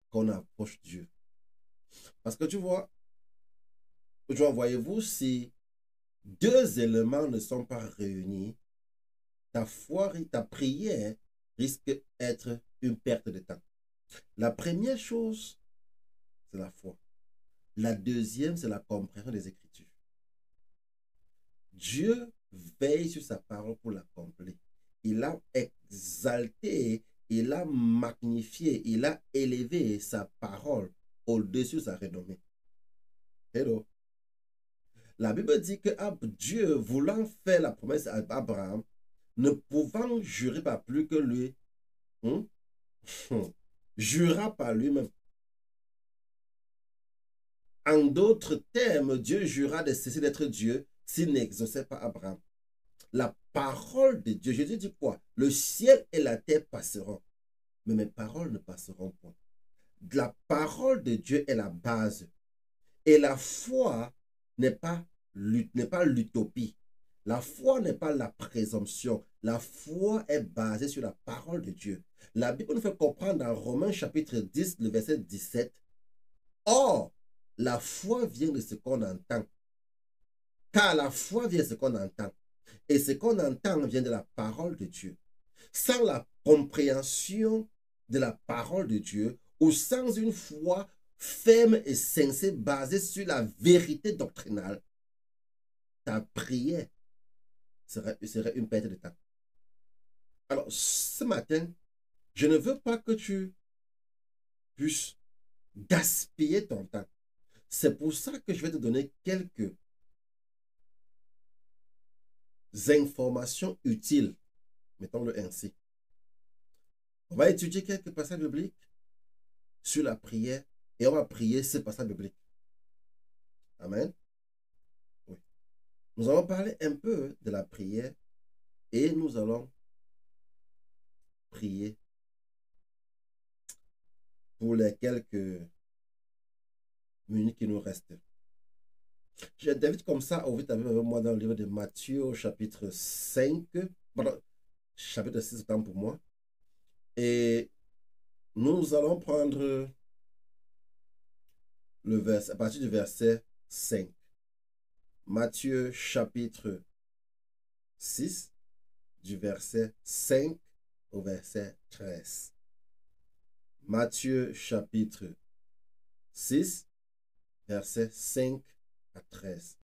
qu'on approche Dieu. Parce que tu vois, voyez-vous, si deux éléments ne sont pas réunis, ta foi, ta prière risque d'être une perte de temps. La première chose, c'est la foi. La deuxième, c'est la compréhension des Écritures. Dieu veille sur sa parole pour l'accomplir. Il a exalté, il a magnifié, il a élevé sa parole au-dessus de sa renommée. Hello. La Bible dit que Dieu, voulant faire la promesse à Abraham, ne pouvant jurer pas plus que lui, jura par lui-même. En d'autres termes, Dieu jura de cesser d'être Dieu s'il n'exauçait pas Abraham. La parole de Dieu, Jésus dit quoi? Le ciel et la terre passeront, mais mes paroles ne passeront point. La parole de Dieu est la base. Et la foi n'est pas l'utopie. La foi n'est pas la présomption. La foi est basée sur la parole de Dieu. La Bible nous fait comprendre dans Romains chapitre 10, le verset 17. Or, la foi vient de ce qu'on entend. Car la foi vient de ce qu'on entend. Et ce qu'on entend vient de la parole de Dieu. Sans la compréhension de la parole de Dieu, ou sans une foi ferme et sincère basée sur la vérité doctrinale, ta prière serait une perte de temps. Alors, ce matin, je ne veux pas que tu puisses gaspiller ton temps. C'est pour ça que je vais te donner quelques informations utiles, mettons-le ainsi. On va étudier quelques passages bibliques sur la prière et on va prier ces passages bibliques. Amen. Oui. Nous allons parler un peu de la prière et nous allons prier pour les quelques minutes qui nous restent. Je t'invite comme ça à ouvrir avec moi dans le livre de Matthieu, chapitre 5, pardon, chapitre 6, autant pour moi. Et nous allons prendre le verset, à partir du verset 5. Matthieu, chapitre 6, du verset 5 au verset 13. Matthieu, chapitre 6, verset 5 à 13.